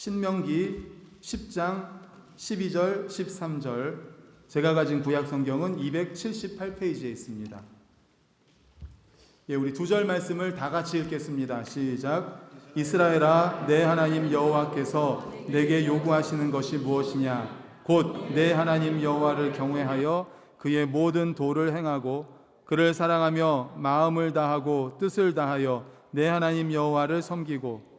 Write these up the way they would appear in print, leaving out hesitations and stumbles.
신명기 10장 12절 13절, 제가 가진 구약 성경은 278페이지에 있습니다. 우리 두 절 말씀을 다 같이 읽겠습니다. 시작. 이스라엘아, 내 하나님 여호와께서 내게 요구하시는 것이 무엇이냐? 곧 내 하나님 여호와를 경외하여 그의 모든 도를 행하고 그를 사랑하며 마음을 다하고 뜻을 다하여 내 하나님 여호와를 섬기고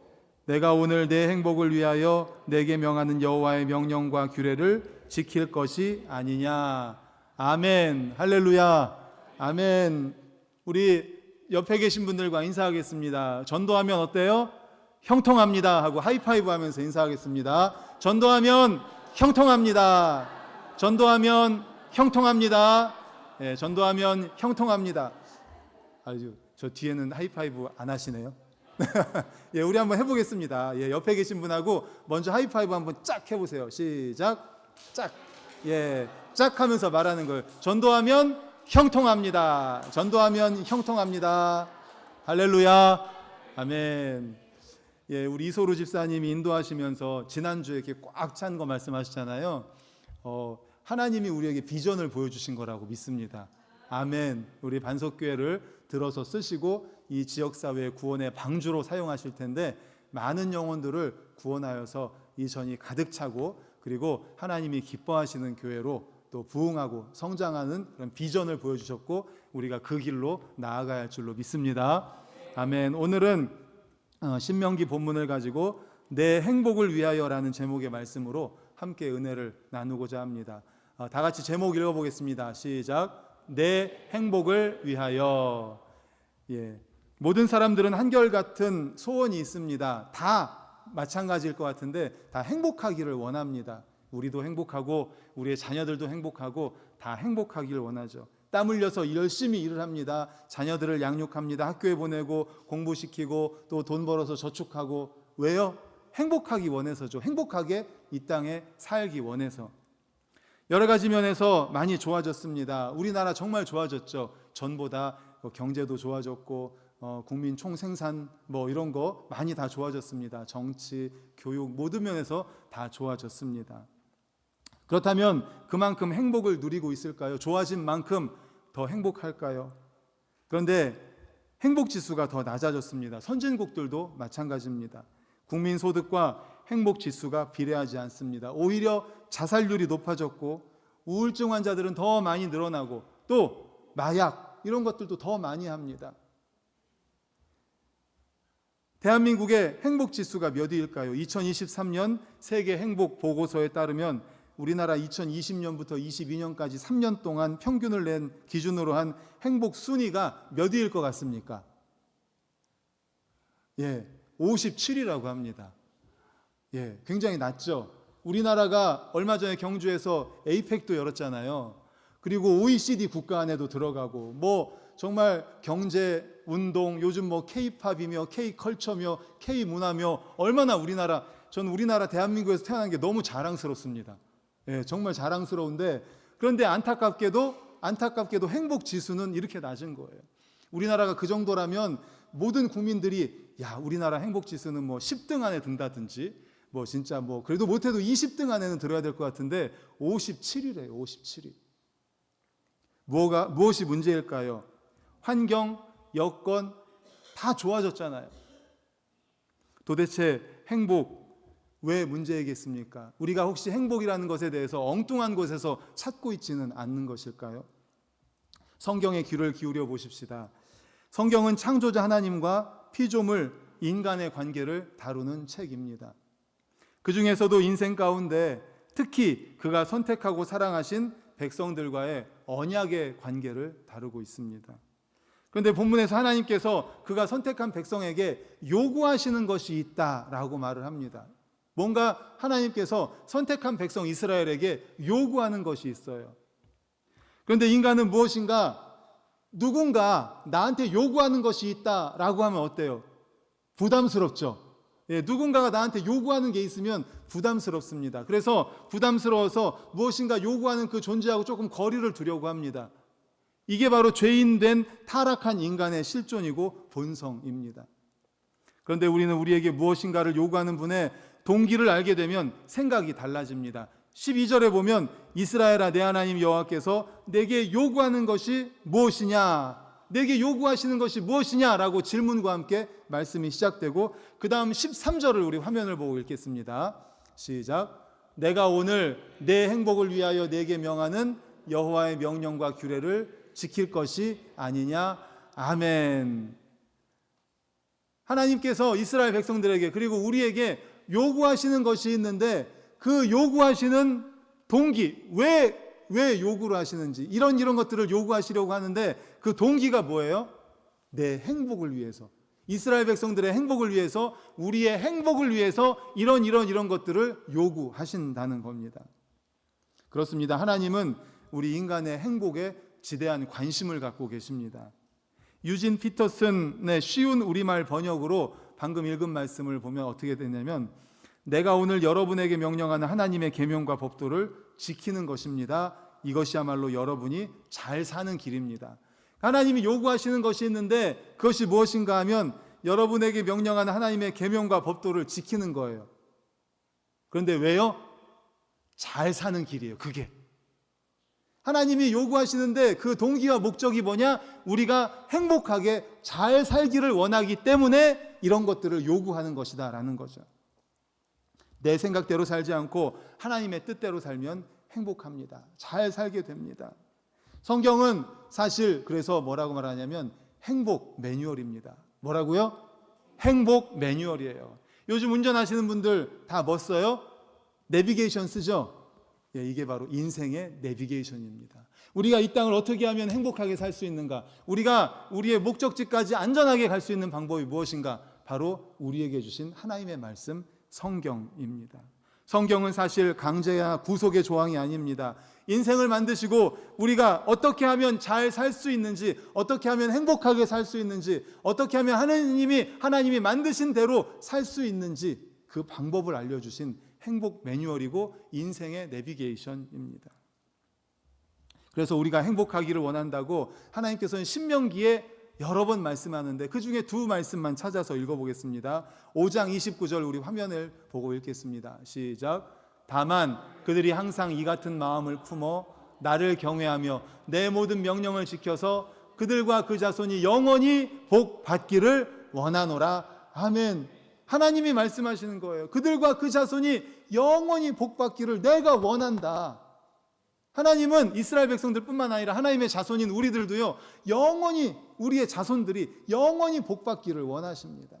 내가 오늘 내 행복을 위하여 내게 명하는 여호와의 명령과 규례를 지킬 것이 아니냐. 아멘. 할렐루야. 아멘. 우리 옆에 계신 분들과 인사하겠습니다. 전도하면 어때요? 형통합니다 하고 하이파이브 하면서 인사하겠습니다. 전도하면 형통합니다. 전도하면 형통합니다. 네, 전도하면 형통합니다. 아주 저 뒤에는 하이파이브 안 하시네요. 예, 우리 한번 해보겠습니다. 예, 옆에 계신 분하고 먼저 하이파이브 한번 쫙 해보세요. 시작. 쫙. 예, 쫙 하면서 말하는 걸. 전도하면 형통합니다. 전도하면 형통합니다. 할렐루야. 아멘. 예, 우리 이소루 집사님이 인도하시면서 지난주에 이렇게 꽉 찬 거 말씀하시잖아요. 하나님이 우리에게 비전을 보여주신 거라고 믿습니다. 아멘. 우리 반석교회를 들어서 쓰시고 이 지역사회의 구원의 방주로 사용하실 텐데 많은 영혼들을 구원하여서 이 전이 가득 차고 그리고 하나님이 기뻐하시는 교회로 또 부흥하고 성장하는 그런 비전을 보여주셨고 우리가 그 길로 나아가야 할 줄로 믿습니다. 아멘. 오늘은 신명기 본문을 가지고 내 행복을 위하여라는 제목의 말씀으로 함께 은혜를 나누고자 합니다. 다 같이 제목 읽어보겠습니다. 시작. 내 행복을 위하여. 예, 모든 사람들은 한결같은 소원이 있습니다. 다 마찬가지일 것 같은데 다 행복하기를 원합니다. 우리도 행복하고 우리의 자녀들도 행복하고 다 행복하기를 원하죠. 땀 흘려서 열심히 일을 합니다. 자녀들을 양육합니다. 학교에 보내고 공부시키고 또 돈 벌어서 저축하고. 왜요? 행복하기 원해서죠. 행복하게 이 땅에 살기 원해서. 여러 가지 면에서 많이 좋아졌습니다. 우리나라 정말 좋아졌죠. 전보다 경제도 좋아졌고 국민 총생산 이런 거 많이 다 좋아졌습니다. 정치, 교육 모든 면에서 다 좋아졌습니다. 그렇다면 그만큼 행복을 누리고 있을까요? 좋아진 만큼 더 행복할까요? 그런데 행복 지수가 더 낮아졌습니다. 선진국들도 마찬가지입니다. 국민 소득과 행복 지수가 비례하지 않습니다. 오히려 자살률이 높아졌고 우울증 환자들은 더 많이 늘어나고 또 마약 이런 것들도 더 많이 합니다. 대한민국의 행복 지수가 몇 위일까요? 2023년 세계 행복 보고서에 따르면 우리나라 2020년부터 22년까지 3년 동안 평균을 낸 기준으로 한 행복 순위가 몇 위일 것 같습니까? 예, 57위라고 합니다. 예, 굉장히 낮죠. 우리나라가 얼마 전에 경주에서 에이펙도 열었잖아요. 그리고 OECD 국가 안에도 들어가고 정말 경제, 운동, 요즘 K-팝이며 K-컬처며 K-문화며 얼마나 저는 우리나라 대한민국에서 태어난 게 너무 자랑스럽습니다. 예, 정말 자랑스러운데 그런데 안타깝게도 행복 지수는 이렇게 낮은 거예요. 우리나라가 그 정도라면 모든 국민들이 우리나라 행복 지수는 10등 안에 든다든지 그래도 못해도 20등 안에는 들어야 될 것 같은데 57위래요. 57위. 무엇이 문제일까요? 환경, 여건 다 좋아졌잖아요. 도대체 행복 왜 문제이겠습니까? 우리가 혹시 행복이라는 것에 대해서 엉뚱한 곳에서 찾고 있지는 않는 것일까요? 성경의 귀를 기울여 보십시다. 성경은 창조자 하나님과 피조물 인간의 관계를 다루는 책입니다. 그 중에서도 인생 가운데 특히 그가 선택하고 사랑하신 백성들과의 언약의 관계를 다루고 있습니다. 그런데 본문에서 하나님께서 그가 선택한 백성에게 요구하시는 것이 있다라고 말을 합니다. 뭔가 하나님께서 선택한 백성 이스라엘에게 요구하는 것이 있어요. 그런데 인간은 무엇인가 누군가 나한테 요구하는 것이 있다라고 하면 어때요? 부담스럽죠. 예, 누군가가 나한테 요구하는 게 있으면 부담스럽습니다. 그래서 부담스러워서 무엇인가 요구하는 그 존재하고 조금 거리를 두려고 합니다. 이게 바로 죄인된 타락한 인간의 실존이고 본성입니다. 그런데 우리는 우리에게 무엇인가를 요구하는 분의 동기를 알게 되면 생각이 달라집니다. 12절에 보면 이스라엘아 내 하나님 여호와께서 내게 요구하는 것이 무엇이냐, 내게 요구하시는 것이 무엇이냐라고 질문과 함께 말씀이 시작되고, 그 다음 13절을 우리 화면을 보고 읽겠습니다. 시작. 내가 오늘 내 행복을 위하여 내게 명하는 여호와의 명령과 규례를 지킬 것이 아니냐. 아멘. 하나님께서 이스라엘 백성들에게 그리고 우리에게 요구하시는 것이 있는데, 그 요구하시는 동기, 왜 요구를 하시는지, 이런 것들을 요구하시려고 하는데 그 동기가 뭐예요? 내 행복을 위해서, 이스라엘 백성들의 행복을 위해서, 우리의 행복을 위해서 이런 것들을 요구하신다는 겁니다. 그렇습니다. 하나님은 우리 인간의 행복에 지대한 관심을 갖고 계십니다. 유진 피터슨의 쉬운 우리말 번역으로 방금 읽은 말씀을 보면 어떻게 되냐면, 내가 오늘 여러분에게 명령하는 하나님의 계명과 법도를 지키는 것입니다. 이것이야말로 여러분이 잘 사는 길입니다. 하나님이 요구하시는 것이 있는데 그것이 무엇인가 하면 여러분에게 명령하는 하나님의 계명과 법도를 지키는 거예요. 그런데 왜요? 잘 사는 길이에요. 그게 하나님이 요구하시는데 그 동기와 목적이 뭐냐? 우리가 행복하게 잘 살기를 원하기 때문에 이런 것들을 요구하는 것이다 라는 거죠. 내 생각대로 살지 않고 하나님의 뜻대로 살면 행복합니다. 잘 살게 됩니다. 성경은 사실 그래서 뭐라고 말하냐면 행복 매뉴얼입니다. 뭐라고요? 행복 매뉴얼이에요. 요즘 운전하시는 분들 다 뭐 써요? 내비게이션 쓰죠? 예, 이게 바로 인생의 내비게이션입니다. 우리가 이 땅을 어떻게 하면 행복하게 살 수 있는가? 우리가 우리의 목적지까지 안전하게 갈 수 있는 방법이 무엇인가? 바로 우리에게 주신 하나님의 말씀 성경입니다. 성경은 사실 강제나 구속의 조항이 아닙니다. 인생을 만드시고 우리가 어떻게 하면 잘 살 수 있는지, 어떻게 하면 행복하게 살 수 있는지, 어떻게 하면 하나님이 만드신 대로 살 수 있는지 그 방법을 알려주신 행복 매뉴얼이고 인생의 내비게이션입니다. 그래서 우리가 행복하기를 원한다고 하나님께서는 신명기에 여러 번 말씀하는데 그 중에 두 말씀만 찾아서 읽어보겠습니다. 5장 29절 우리 화면을 보고 읽겠습니다. 시작. 다만 그들이 항상 이 같은 마음을 품어 나를 경외하며 내 모든 명령을 지켜서 그들과 그 자손이 영원히 복 받기를 원하노라. 아멘. 하나님이 말씀하시는 거예요. 그들과 그 자손이 영원히 복 받기를 내가 원한다. 하나님은 이스라엘 백성들뿐만 아니라 하나님의 자손인 우리들도요, 영원히 우리의 자손들이 영원히 복 받기를 원하십니다.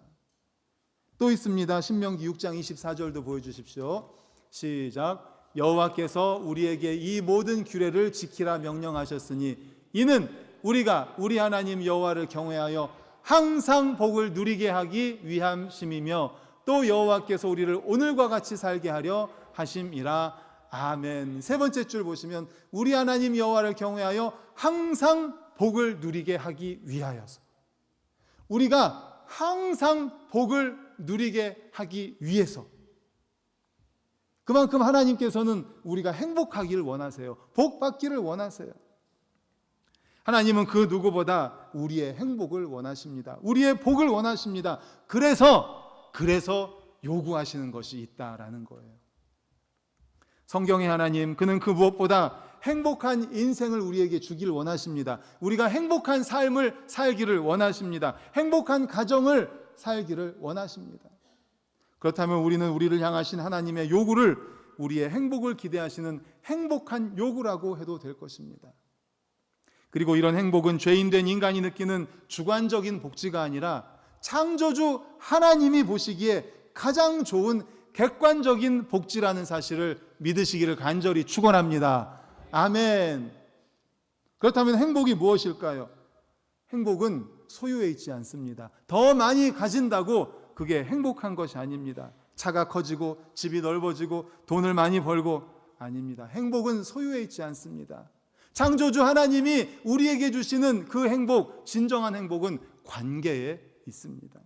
또 있습니다. 신명기 6장 24절도 보여주십시오. 시작. 여호와께서 우리에게 이 모든 규례를 지키라 명령하셨으니 이는 우리가 우리 하나님 여호와를 경외하여 항상 복을 누리게 하기 위함심이며 또 여호와께서 우리를 오늘과 같이 살게 하려 하심이라. 아멘. 세 번째 줄 보시면 우리 하나님 여호와를 경외하여 항상 복을 누리게 하기 위하여서, 우리가 항상 복을 누리게 하기 위해서, 그만큼 하나님께서는 우리가 행복하기를 원하세요. 복 받기를 원하세요. 하나님은 그 누구보다 우리의 행복을 원하십니다. 우리의 복을 원하십니다. 그래서 요구하시는 것이 있다라는 거예요. 성경의 하나님, 그는 그 무엇보다 행복한 인생을 우리에게 주기를 원하십니다. 우리가 행복한 삶을 살기를 원하십니다. 행복한 가정을 살기를 원하십니다. 그렇다면 우리는 우리를 향하신 하나님의 요구를 우리의 행복을 기대하시는 행복한 요구라고 해도 될 것입니다. 그리고 이런 행복은 죄인된 인간이 느끼는 주관적인 복지가 아니라 창조주 하나님이 보시기에 가장 좋은 객관적인 복지라는 사실을 믿으시기를 간절히 축원합니다. 아멘. 그렇다면 행복이 무엇일까요? 행복은 소유에 있지 않습니다. 더 많이 가진다고 그게 행복한 것이 아닙니다. 차가 커지고 집이 넓어지고 돈을 많이 벌고 아닙니다. 행복은 소유에 있지 않습니다. 창조주 하나님이 우리에게 주시는 그 행복, 진정한 행복은 관계에 있습니다.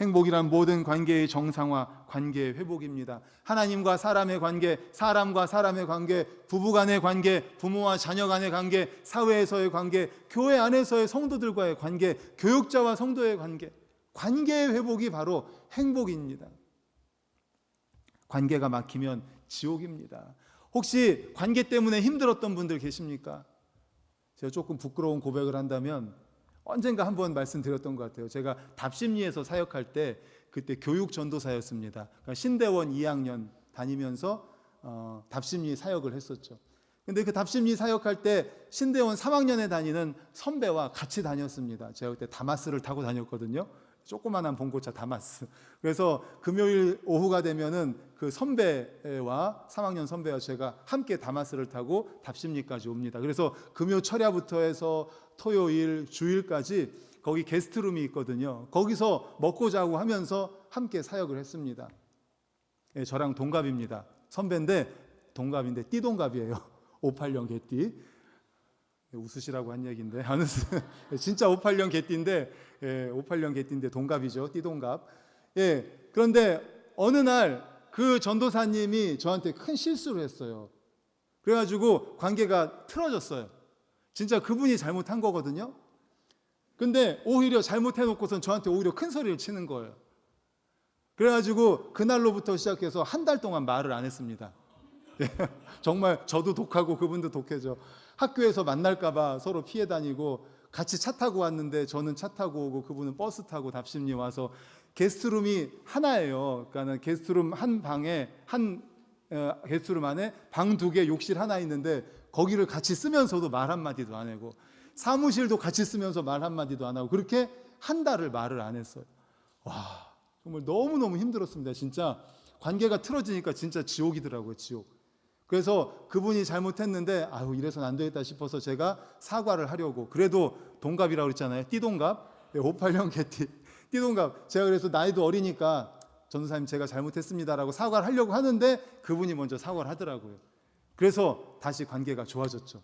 행복이란 모든 관계의 정상화, 관계의 회복입니다. 하나님과 사람의 관계, 사람과 사람의 관계, 부부 간의 관계, 부모와 자녀 간의 관계, 사회에서의 관계, 교회 안에서의 성도들과의 관계, 교육자와 성도의 관계, 관계의 회복이 바로 행복입니다. 관계가 막히면 지옥입니다. 혹시 관계 때문에 힘들었던 분들 계십니까? 제가 조금 부끄러운 고백을 한다면 언젠가 한번 말씀드렸던 것 같아요. 제가 답심리에서 사역할 때 그때 교육 전도사였습니다. 그러니까 신대원 2학년 다니면서 답심리 사역을 했었죠. 근데 그 답심리 사역할 때 신대원 3학년에 다니는 선배와 같이 다녔습니다. 제가 그때 다마스를 타고 다녔거든요. 조그만한 봉고차 다마스. 그래서 금요일 오후가 되면은 그 선배와 3학년 선배와 제가 함께 다마스를 타고 답심리까지 옵니다. 그래서 금요 철야부터 해서 토요일 주일까지 거기 게스트룸이 있거든요. 거기서 먹고 자고 하면서 함께 사역을 했습니다. 예, 저랑 동갑입니다. 선배인데 동갑인데 띠동갑이에요. 58년 개띠. 웃으시라고 한 얘기인데 진짜 58년 개띠인데 58년 개띠인데 동갑이죠. 띠동갑. 예. 그런데 어느 날 그 전도사님이 저한테 큰 실수를 했어요. 그래가지고 관계가 틀어졌어요. 진짜 그분이 잘못한 거거든요. 근데 오히려 잘못해놓고선 저한테 오히려 큰 소리를 치는 거예요. 그래가지고 그날로부터 시작해서 한 달 동안 말을 안 했습니다. 정말 저도 독하고 그분도 독해져. 학교에서 만날까봐 서로 피해 다니고 같이 차 타고 왔는데 저는 차 타고 오고 그분은 버스 타고 답심리 와서 게스트룸이 하나예요. 그러니까 게스트룸 한 방에 게스트룸 안에 방 2개 욕실 하나 있는데 거기를 같이 쓰면서도 말 한마디도 안 하고 사무실도 같이 쓰면서 말 한마디도 안 하고 그렇게 한 달을 말을 안 했어요. 와, 정말 너무너무 힘들었습니다. 진짜 관계가 틀어지니까 진짜 지옥이더라고요. 지옥. 그래서 그분이 잘못했는데 아유 이래서는 안 되겠다 싶어서 제가 사과를 하려고 그래도 동갑이라고 그랬잖아요. 띠동갑. 58년 개띠. 띠동갑. 제가 그래서 나이도 어리니까 전도사님 제가 잘못했습니다라고 사과를 하려고 하는데 그분이 먼저 사과를 하더라고요. 그래서 다시 관계가 좋아졌죠.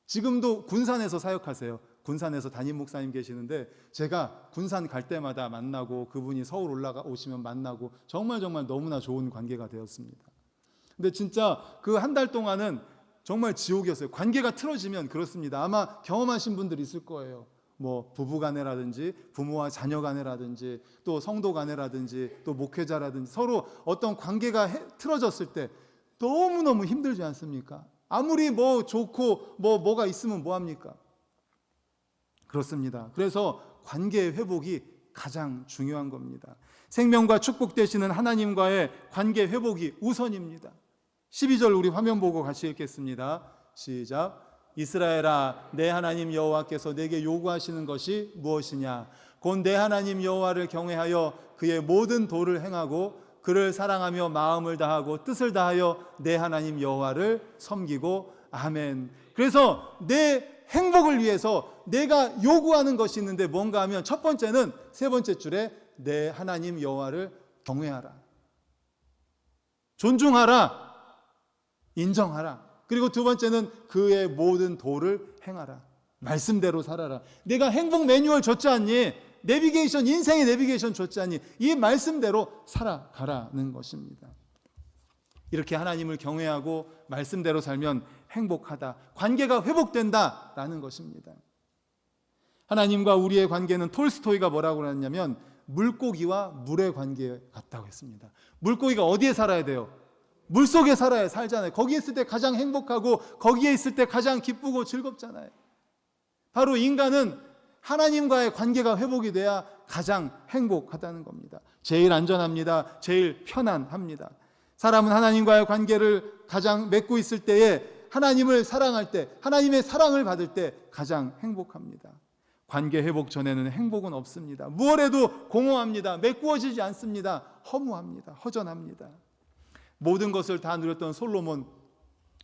지금도 군산에서 사역하세요. 군산에서 담임 목사님 계시는데 제가 군산 갈 때마다 만나고 그분이 서울 오시면 만나고 정말 너무나 좋은 관계가 되었습니다. 근데 진짜 그 한 달 동안은 정말 지옥이었어요. 관계가 틀어지면 그렇습니다. 아마 경험하신 분들 있을 거예요. 뭐 부부 간에라든지 부모와 자녀 간에라든지 또 성도 간에라든지 또 목회자라든지 서로 어떤 관계가 틀어졌을 때 너무너무 힘들지 않습니까? 아무리 뭐 좋고 뭐가 있으면 뭐합니까? 그렇습니다. 그래서 관계의 회복이 가장 중요한 겁니다. 생명과 축복 되시는 하나님과의 관계 회복이 우선입니다. 12절 우리 화면 보고 같이 읽겠습니다. 시작. 이스라엘아 내 하나님 여호와께서 내게 요구하시는 것이 무엇이냐? 곧 내 하나님 여호와를 경외하여 그의 모든 도를 행하고 그를 사랑하며 마음을 다하고 뜻을 다하여 내 하나님 여호와를 섬기고 아멘. 그래서 내 행복을 위해서 내가 요구하는 것이 있는데 뭔가 하면 첫 번째는 세 번째 줄에 내 하나님 여호와를 경외하라. 존중하라. 인정하라. 그리고 두 번째는 그의 모든 도를 행하라. 말씀대로 살아라. 내가 행복 매뉴얼 줬지 않니? 내비게이션, 인생의 내비게이션 줬지 않니? 이 말씀대로 살아가라는 것입니다. 이렇게 하나님을 경외하고 말씀대로 살면 행복하다. 관계가 회복된다라는 것입니다. 하나님과 우리의 관계는 톨스토이가 뭐라고 했냐면 물고기와 물의 관계 같다고 했습니다. 물고기가 어디에 살아야 돼요? 물속에 살아야 살잖아요. 거기에 있을 때 가장 행복하고 거기에 있을 때 가장 기쁘고 즐겁잖아요. 바로 인간은 하나님과의 관계가 회복이 돼야 가장 행복하다는 겁니다. 제일 안전합니다. 제일 편안합니다. 사람은 하나님과의 관계를 가장 맺고 있을 때에 하나님을 사랑할 때, 하나님의 사랑을 받을 때 가장 행복합니다. 관계 회복 전에는 행복은 없습니다. 무엇에도 공허합니다. 메꾸어지지 않습니다. 허무합니다. 허전합니다. 모든 것을 다 누렸던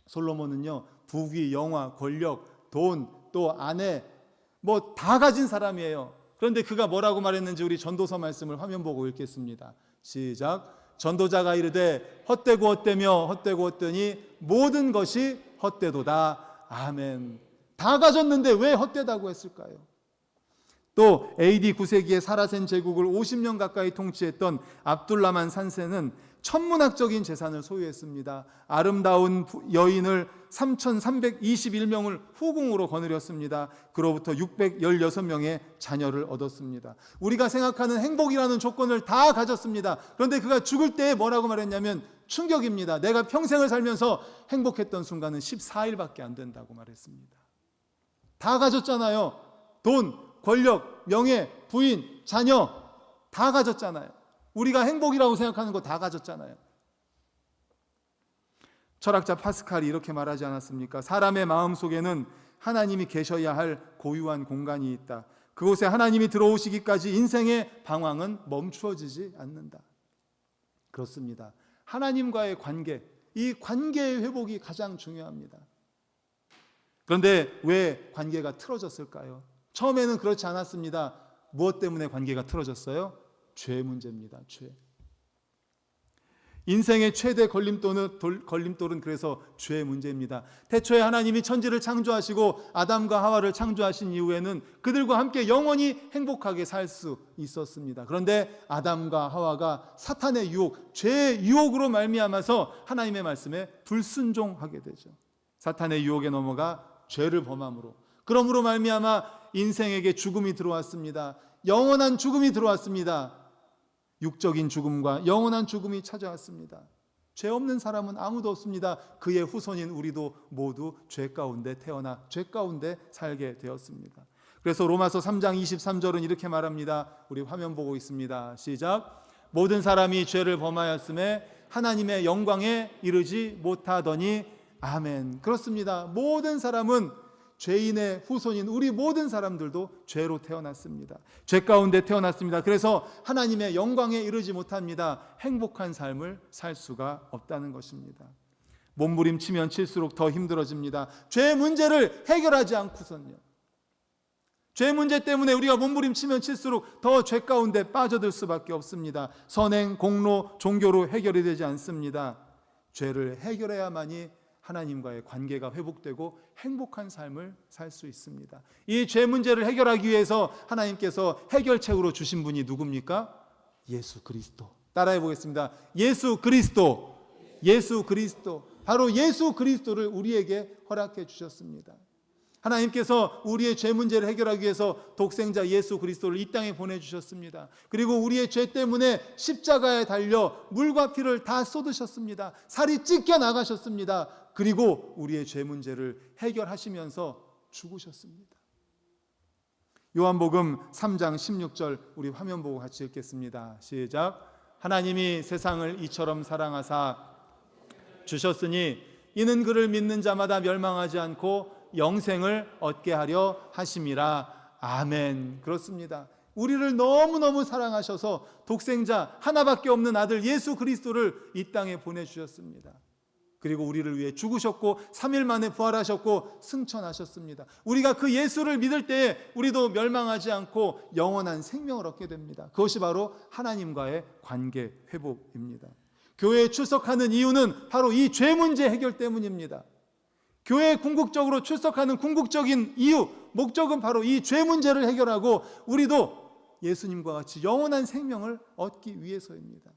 솔로몬은요, 부귀, 영화, 권력, 돈, 또 아내, 뭐 다 가진 사람이에요. 그런데 그가 뭐라고 말했는지 우리 전도서 말씀을 화면 보고 읽겠습니다. 시작. 전도자가 이르되 헛되고 헛되며 헛되고 헛되니 모든 것이 헛되도다. 아멘. 다 가졌는데 왜 헛되다고 했을까요? 또 AD 9세기에 사라센 제국을 50년 가까이 통치했던 압둘라만 3세는 천문학적인 재산을 소유했습니다. 아름다운 여인을 3,321명을 후궁으로 거느렸습니다. 그로부터 616명의 자녀를 얻었습니다. 우리가 생각하는 행복이라는 조건을 다 가졌습니다. 그런데 그가 죽을 때 뭐라고 말했냐면 충격입니다. 내가 평생을 살면서 행복했던 순간은 14일밖에 안 된다고 말했습니다. 다 가졌잖아요. 돈, 권력, 명예, 부인, 자녀 다 가졌잖아요. 우리가 행복이라고 생각하는 거 다 가졌잖아요. 철학자 파스칼이 이렇게 말하지 않았습니까? 사람의 마음 속에는 하나님이 계셔야 할 고유한 공간이 있다. 그곳에 하나님이 들어오시기까지 인생의 방황은 멈추어지지 않는다. 그렇습니다. 하나님과의 관계, 이 관계의 회복이 가장 중요합니다. 그런데 왜 관계가 틀어졌을까요? 처음에는 그렇지 않았습니다. 무엇 때문에 관계가 틀어졌어요? 죄 문제입니다. 죄. 인생의 최대 걸림돌은 그래서 죄 문제입니다. 태초에 하나님이 천지를 창조하시고 아담과 하와를 창조하신 이후에는 그들과 함께 영원히 행복하게 살 수 있었습니다. 그런데 아담과 하와가 사탄의 유혹, 죄의 유혹으로 말미암아서 하나님의 말씀에 불순종하게 되죠. 사탄의 유혹에 넘어가 죄를 범함으로, 그러므로 말미암아 인생에게 죽음이 들어왔습니다. 영원한 죽음이 들어왔습니다. 육적인 죽음과 영원한 죽음이 찾아왔습니다. 죄 없는 사람은 아무도 없습니다. 그의 후손인 우리도 모두 죄 가운데 태어나 죄 가운데 살게 되었습니다. 그래서 로마서 3장 23절은 이렇게 말합니다. 우리 화면 보고 있습니다. 시작. 모든 사람이 죄를 범하였음에 하나님의 영광에 이르지 못하더니 아멘. 그렇습니다. 모든 사람은 죄인의 후손인 우리 모든 사람들도 죄로 태어났습니다. 죄 가운데 태어났습니다. 그래서 하나님의 영광에 이르지 못합니다. 행복한 삶을 살 수가 없다는 것입니다. 몸부림치면 칠수록 더 힘들어집니다. 죄 문제를 해결하지 않고선요. 죄 문제 때문에 우리가 몸부림치면 칠수록 더 죄 가운데 빠져들 수밖에 없습니다. 선행, 공로, 종교로 해결이 되지 않습니다. 죄를 해결해야만이 하나님과의 관계가 회복되고 행복한 삶을 살 수 있습니다. 이 죄 문제를 해결하기 위해서 하나님께서 해결책으로 주신 분이 누굽니까? 예수 그리스도. 따라해 보겠습니다. 예수 그리스도. 예수 그리스도. 바로 예수 그리스도를 우리에게 허락해 주셨습니다. 하나님께서 우리의 죄 문제를 해결하기 위해서 독생자 예수 그리스도를 이 땅에 보내주셨습니다. 그리고 우리의 죄 때문에 십자가에 달려 물과 피를 다 쏟으셨습니다. 살이 찢겨 나가셨습니다. 그리고 우리의 죄 문제를 해결하시면서 죽으셨습니다. 요한복음 3장 16절 우리 화면 보고 같이 읽겠습니다. 시작. 하나님이 세상을 이처럼 사랑하사 주셨으니 이는 그를 믿는 자마다 멸망하지 않고 영생을 얻게 하려 하심이라. 아멘. 그렇습니다. 우리를 너무너무 사랑하셔서 독생자 하나밖에 없는 아들 예수 그리스도를 이 땅에 보내주셨습니다. 그리고 우리를 위해 죽으셨고 3일 만에 부활하셨고 승천하셨습니다. 우리가 그 예수를 믿을 때에 우리도 멸망하지 않고 영원한 생명을 얻게 됩니다. 그것이 바로 하나님과의 관계 회복입니다. 교회에 출석하는 이유는 바로 이 죄 문제 해결 때문입니다. 교회에 궁극적으로 출석하는 궁극적인 이유, 목적은 바로 이 죄 문제를 해결하고 우리도 예수님과 같이 영원한 생명을 얻기 위해서입니다.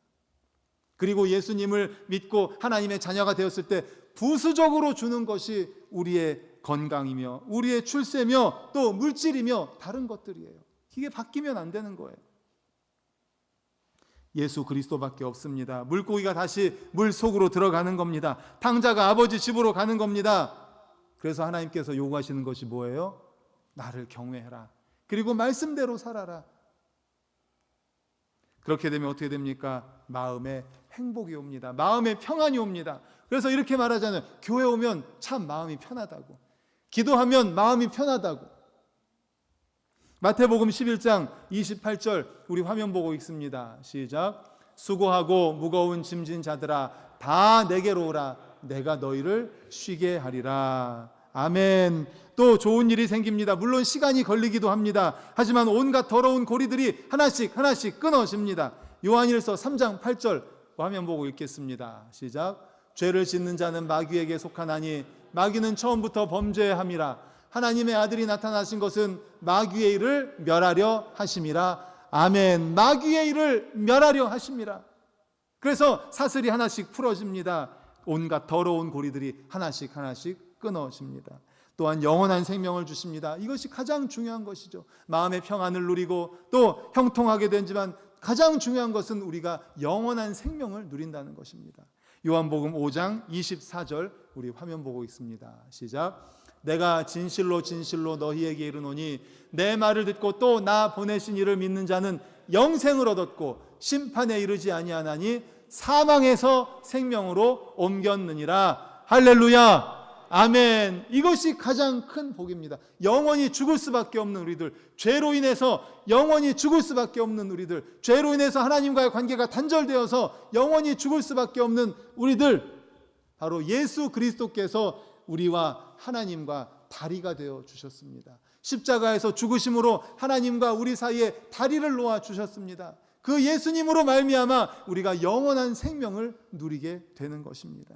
그리고 예수님을 믿고 하나님의 자녀가 되었을 때 부수적으로 주는 것이 우리의 건강이며 우리의 출세며 또 물질이며 다른 것들이에요. 이게 바뀌면 안 되는 거예요. 예수 그리스도밖에 없습니다. 물고기가 다시 물 속으로 들어가는 겁니다. 탕자가 아버지 집으로 가는 겁니다. 그래서 하나님께서 요구하시는 것이 뭐예요? 나를 경외해라. 그리고 말씀대로 살아라. 그렇게 되면 어떻게 됩니까? 마음에 행복이 옵니다. 마음에 평안이 옵니다. 그래서 이렇게 말하잖아요. 교회 오면 참 마음이 편하다고. 기도하면 마음이 편하다고. 마태복음 11장 28절 우리 화면 보고 읽습니다. 시작. 수고하고 무거운 짐진 자들아 다 내게로 오라. 내가 너희를 쉬게 하리라. 아멘. 또 좋은 일이 생깁니다. 물론 시간이 걸리기도 합니다. 하지만 온갖 더러운 고리들이 하나씩 끊어집니다. 요한일서 3장 8절 화면 보고 읽겠습니다. 시작. 죄를 짓는 자는 마귀에게 속하나니 마귀는 처음부터 범죄함이라. 하나님의 아들이 나타나신 것은 마귀의 일을 멸하려 하심이라. 아멘. 마귀의 일을 멸하려 하심이라. 그래서 사슬이 하나씩 풀어집니다. 온갖 더러운 고리들이 하나씩 끊어집니다. 또한 영원한 생명을 주십니다. 이것이 가장 중요한 것이죠. 마음의 평안을 누리고 또 형통하게 되지만 가장 중요한 것은 우리가 영원한 생명을 누린다는 것입니다. 요한복음 5장 24절 우리 화면 보고 있습니다. 시작. 내가 진실로 진실로 너희에게 이르노니 내 말을 듣고 또 나 보내신 이를 믿는 자는 영생을 얻었고 심판에 이르지 아니하나니 사망에서 생명으로 옮겼느니라. 할렐루야. 아멘. 이것이 가장 큰 복입니다. 영원히 죽을 수밖에 없는 우리들, 죄로 인해서 영원히 죽을 수밖에 없는 우리들, 죄로 인해서 하나님과의 관계가 단절되어서 영원히 죽을 수밖에 없는 우리들, 바로 예수 그리스도께서 우리와 하나님과 다리가 되어 주셨습니다. 십자가에서 죽으심으로 하나님과 우리 사이에 다리를 놓아 주셨습니다. 그 예수님으로 말미암아 우리가 영원한 생명을 누리게 되는 것입니다.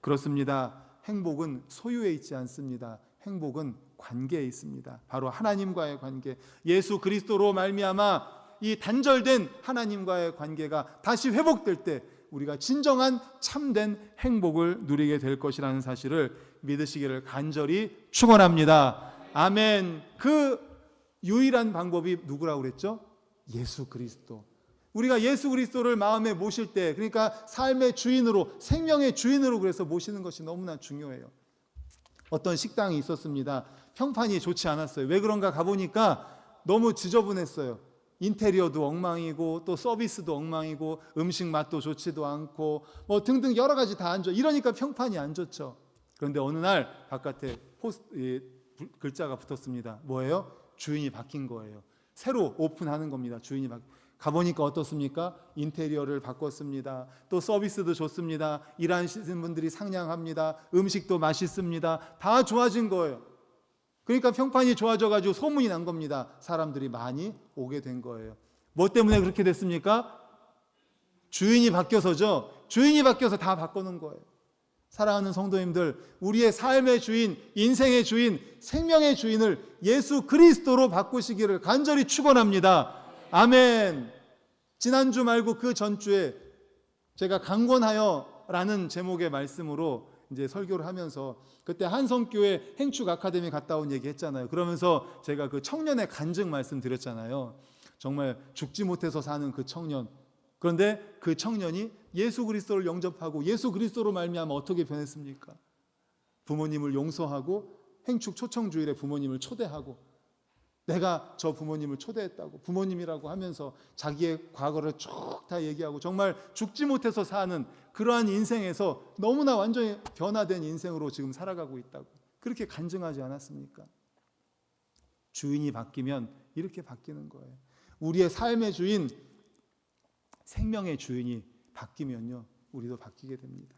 그렇습니다. 행복은 소유에 있지 않습니다. 행복은 관계에 있습니다. 바로 하나님과의 관계, 예수 그리스도로 말미암아 이 단절된 하나님과의 관계가 다시 회복될 때 우리가 진정한 참된 행복을 누리게 될 것이라는 사실을 믿으시기를 간절히 축원합니다. 아멘. 그 유일한 방법이 누구라고 그랬죠? 예수 그리스도. 우리가 예수 그리스도를 마음에 모실 때, 그러니까 삶의 주인으로, 생명의 주인으로 그래서 모시는 것이 너무나 중요해요. 어떤 식당이 있었습니다. 평판이 좋지 않았어요. 왜 그런가 가보니까 너무 지저분했어요. 인테리어도 엉망이고 또 서비스도 엉망이고 음식 맛도 좋지도 않고 뭐 등등 여러 가지 다 안 좋아. 이러니까 평판이 안 좋죠. 그런데 어느 날 바깥에 글자가 붙었습니다. 뭐예요? 주인이 바뀐 거예요. 새로 오픈하는 겁니다. 주인이 가보니까 어떻습니까? 인테리어를 바꿨습니다. 또 서비스도 좋습니다. 일하시는 분들이 상냥합니다. 음식도 맛있습니다. 다 좋아진 거예요. 그러니까 평판이 좋아져가지고 소문이 난 겁니다. 사람들이 많이 오게 된 거예요. 뭐 때문에 그렇게 됐습니까? 주인이 바뀌어서죠. 주인이 바뀌어서 다 바꾸는 거예요. 사랑하는 성도님들, 우리의 삶의 주인, 인생의 주인, 생명의 주인을 예수 그리스도로 바꾸시기를 간절히 축원합니다. 아멘. 지난주 말고 그 전주에 제가 강권하여라는 제목의 말씀으로 이제 설교를 하면서 그때 한성교회 행축 아카데미 갔다 온 얘기 했잖아요. 그러면서 제가 그 청년의 간증 말씀 드렸잖아요. 정말 죽지 못해서 사는 그 청년. 그런데 그 청년이 예수 그리스도를 영접하고 예수 그리스도로 말미암아 어떻게 변했습니까? 부모님을 용서하고 행축 초청주일에 부모님을 초대하고 내가 저 부모님을 초대했다고 부모님이라고 하면서 자기의 과거를 쭉 다 얘기하고 정말 죽지 못해서 사는 그러한 인생에서 너무나 완전히 변화된 인생으로 지금 살아가고 있다고 그렇게 간증하지 않았습니까? 주인이 바뀌면 이렇게 바뀌는 거예요. 우리의 삶의 주인, 생명의 주인이 바뀌면요 우리도 바뀌게 됩니다.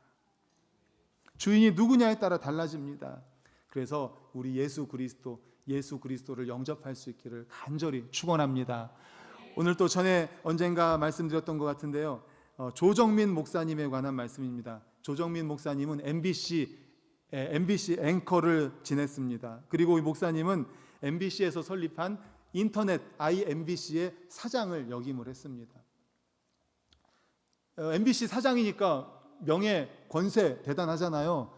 주인이 누구냐에 따라 달라집니다. 그래서 우리 예수 그리스도를 영접할 수 있기를 간절히 축원합니다. 오늘 또 전에 언젠가 말씀드렸던 것 같은데요. 조정민 목사님에 관한 말씀입니다. 조정민 목사님은 MBC 앵커를 지냈습니다. 그리고 이 목사님은 MBC에서 설립한 인터넷 IMBC의 사장을 역임을 했습니다. MBC 사장이니까 명예, 권세 대단하잖아요.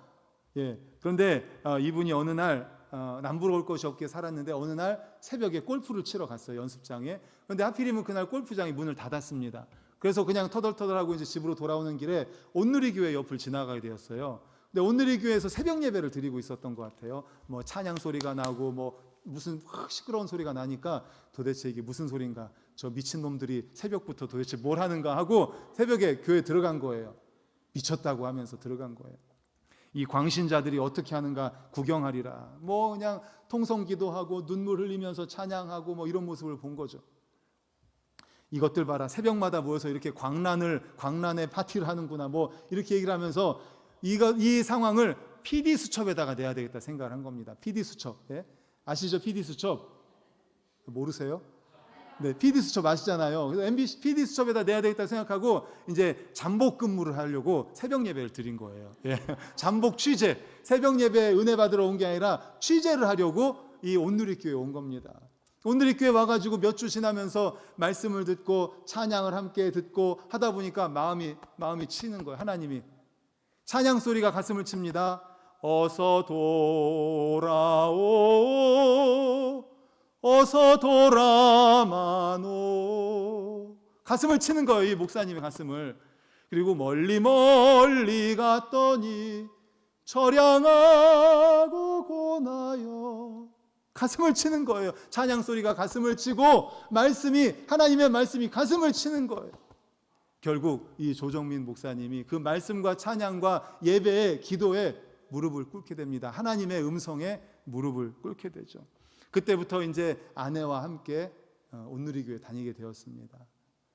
예. 그런데 이분이 어느 날 남부러울 것이 없게 살았는데 어느 날 새벽에 골프를 치러 갔어요. 연습장에. 그런데 하필이면 그날 골프장이 문을 닫았습니다. 그래서 그냥 터덜터덜하고 이제 집으로 돌아오는 길에 온누리교회 옆을 지나가게 되었어요. 근데 온누리교회에서 새벽 예배를 드리고 있었던 것 같아요. 뭐 찬양 소리가 나고 뭐 무슨 시끄러운 소리가 나니까 도대체 이게 무슨 소린가? 저 미친 놈들이 새벽부터 도대체 뭘 하는가 하고 새벽에 교회 들어간 거예요. 미쳤다고 하면서 들어간 거예요. 이 광신자들이 어떻게 하는가 구경하리라. 뭐 그냥 통성기도하고 눈물 흘리면서 찬양하고 뭐 이런 모습을 본 거죠. 이것들 봐라. 새벽마다 모여서 이렇게 광란의 파티를 하는구나. 뭐 이렇게 얘기를 하면서 이 상황을 PD 수첩에다가 내야 되겠다 생각을 한 겁니다. PD 수첩. 예? 아시죠? PD 수첩. 모르세요? 네, PD 수첩 아시잖아요. 그래서 MBC PD 수첩에다 내야 되겠다 생각하고 이제 잠복 근무를 하려고 새벽 예배를 드린 거예요. 예. 잠복 취재. 새벽 예배 은혜 받으러 온 게 아니라 취재를 하려고 이 온누리교회에 온 겁니다. 오늘 이 교회 와가지고 몇 주 지나면서 말씀을 듣고 찬양을 함께 듣고 하다 보니까 마음이 치는 거예요. 하나님이 찬양 소리가 가슴을 칩니다. 어서 돌아오, 어서 돌아마노. 가슴을 치는 거예요, 이 목사님의 가슴을. 그리고 멀리 멀리 갔더니 처량하고 고나여. 가슴을 치는 거예요. 찬양 소리가 가슴을 치고 하나님의 말씀이 가슴을 치는 거예요. 결국 이 조정민 목사님이 그 말씀과 찬양과 예배에, 기도에 무릎을 꿇게 됩니다. 하나님의 음성에 무릎을 꿇게 되죠. 그때부터 이제 아내와 함께 온누리교회 다니게 되었습니다.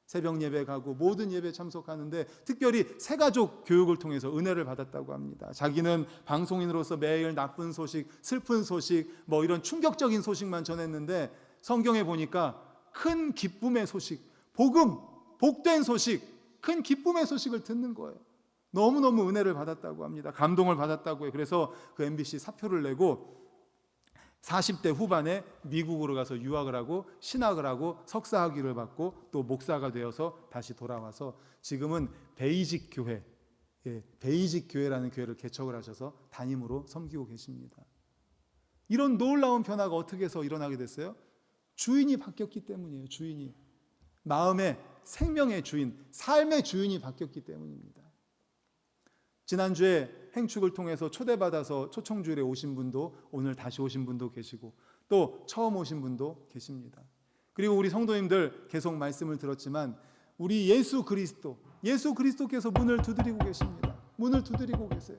새벽 예배 가고 모든 예배 참석하는데 특별히 새가족 교육을 통해서 은혜를 받았다고 합니다. 자기는 방송인으로서 매일 나쁜 소식, 슬픈 소식, 이런 충격적인 소식만 전했는데 성경에 보니까 큰 기쁨의 소식, 복음, 복된 소식, 큰 기쁨의 소식을 듣는 거예요. 너무너무 은혜를 받았다고 합니다. 감동을 받았다고 해요. 그래서 그 MBC 사표를 내고 40대 후반에 미국으로 가서 유학을 하고 신학을 하고 석사학위를 받고 또 목사가 되어서 다시 돌아와서 지금은 베이직 교회, 베이직 교회라는 교회를 개척을 하셔서 담임으로 섬기고 계십니다. 이런 놀라운 변화가 어떻게 해서 일어나게 됐어요? 주인이 바뀌었기 때문이에요. 주인이. 마음의 생명의 주인, 삶의 주인이 바뀌었기 때문입니다. 지난주에 행축을 통해서 초대받아서 초청주일에 오신 분도 오늘 다시 오신 분도 계시고 또 처음 오신 분도 계십니다. 그리고 우리 성도님들 계속 말씀을 들었지만 우리 예수 그리스도께서 문을 두드리고 계십니다. 문을 두드리고 계세요.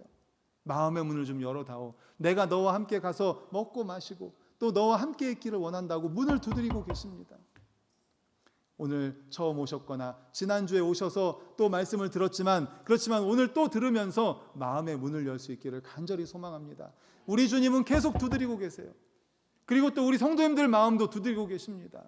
마음의 문을 좀 열어다오. 내가 너와 함께 가서 먹고 마시고 또 너와 함께 있기를 원한다고 문을 두드리고 계십니다. 오늘 처음 오셨거나 지난주에 오셔서 또 말씀을 들었지만 그렇지만 오늘 또 들으면서 마음의 문을 열 수 있기를 간절히 소망합니다. 우리 주님은 계속 두드리고 계세요. 그리고 또 우리 성도님들 마음도 두드리고 계십니다.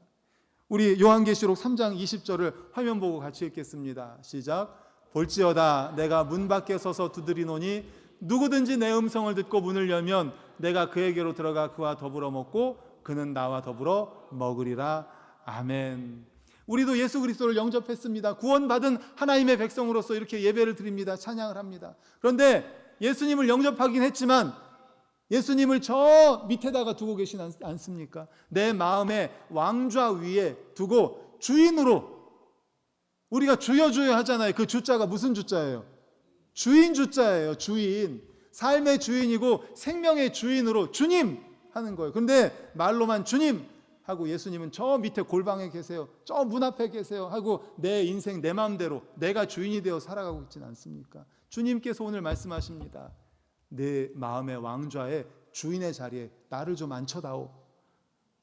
우리 요한계시록 3장 20절을 화면 보고 같이 읽겠습니다. 시작. 볼지어다 내가 문 밖에 서서 두드리노니 누구든지 내 음성을 듣고 문을 열면 내가 그에게로 들어가 그와 더불어 먹고 그는 나와 더불어 먹으리라. 아멘. 우리도 예수 그리스도를 영접했습니다. 구원받은 하나님의 백성으로서 이렇게 예배를 드립니다. 찬양을 합니다. 그런데 예수님을 영접하긴 했지만 예수님을 저 밑에다가 두고 계시지 않습니까? 내 마음의 왕좌 위에 두고 주인으로, 우리가 주여 주여 하잖아요. 그 주자가 무슨 주자예요? 주인 주자예요. 주인. 삶의 주인이고 생명의 주인으로 주님 하는 거예요. 그런데 말로만 주님 하고 예수님은 저 밑에 골방에 계세요. 저 문 앞에 계세요. 하고 내 인생 내 마음대로 내가 주인이 되어 살아가고 있지는 않습니까? 주님께서 오늘 말씀하십니다. 내 마음의 왕좌에 주인의 자리에 나를 좀 앉혀다오.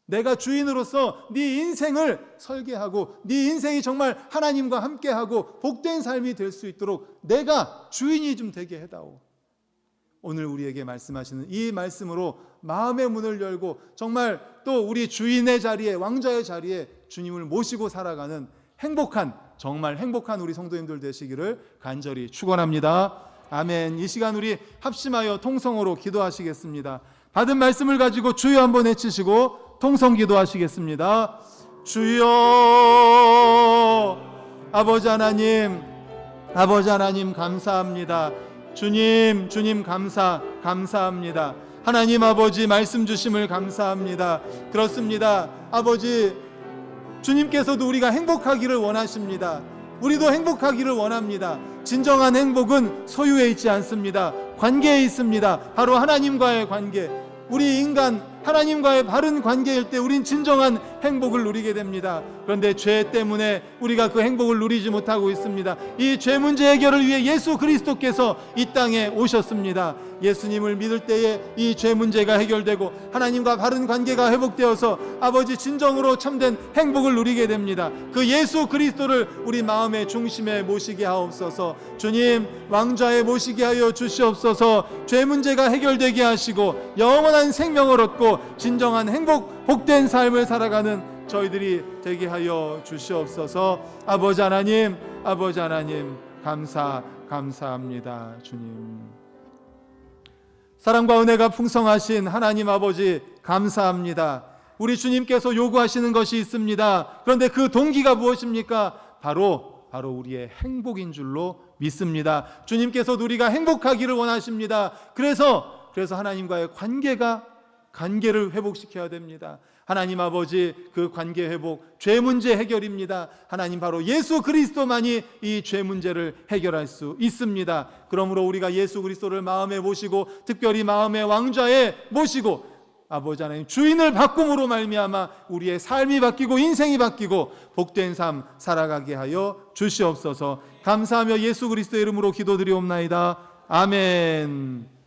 내가 주인으로서 네 인생을 설계하고 네 인생이 정말 하나님과 함께하고 복된 삶이 될 수 있도록 내가 주인이 좀 되게 해다오. 오늘 우리에게 말씀하시는 이 말씀으로 마음의 문을 열고 정말 또 우리 주인의 자리에, 왕좌의 자리에 주님을 모시고 살아가는 행복한, 정말 행복한 우리 성도님들 되시기를 간절히 축원합니다. 아멘. 이 시간 우리 합심하여 통성으로 기도하시겠습니다. 받은 말씀을 가지고 주여 한번 외치시고 통성 기도하시겠습니다. 주여. 아버지 하나님 감사합니다. 주님 감사합니다. 하나님 아버지 말씀 주심을 감사합니다. 그렇습니다. 아버지, 주님께서도 우리가 행복하기를 원하십니다. 우리도 행복하기를 원합니다. 진정한 행복은 소유에 있지 않습니다. 관계에 있습니다. 바로 하나님과의 관계. 우리 인간 하나님과의 바른 관계일 때 우린 진정한 행복을 누리게 됩니다. 그런데 죄 때문에 우리가 그 행복을 누리지 못하고 있습니다. 이 죄 문제 해결을 위해 예수 그리스도께서 이 땅에 오셨습니다. 예수님을 믿을 때에 이 죄 문제가 해결되고 하나님과 바른 관계가 회복되어서 아버지 진정으로 참된 행복을 누리게 됩니다. 그 예수 그리스도를 우리 마음의 중심에 모시게 하옵소서. 주님, 왕좌에 모시게 하여 주시옵소서. 죄 문제가 해결되게 하시고 영원한 생명을 얻고 진정한 행복, 복된 삶을 살아가는 저희들이 되게 하여 주시옵소서. 아버지 하나님 감사합니다. 주님, 사랑과 은혜가 풍성하신 하나님 아버지 감사합니다. 우리 주님께서 요구하시는 것이 있습니다. 그런데 그 동기가 무엇입니까? 바로 우리의 행복인 줄로 믿습니다. 주님께서도 우리가 행복하기를 원하십니다. 그래서 하나님과의 관계를 회복시켜야 됩니다. 하나님 아버지, 그 관계 회복, 죄 문제 해결입니다. 하나님 바로 예수 그리스도만이 이 죄 문제를 해결할 수 있습니다. 그러므로 우리가 예수 그리스도를 마음에 모시고, 특별히 마음의 왕좌에 모시고, 아버지 하나님 주인을 바꿈으로 말미암아 우리의 삶이 바뀌고 인생이 바뀌고 복된 삶 살아가게 하여 주시옵소서. 감사하며 예수 그리스도의 이름으로 기도드리옵나이다. 아멘.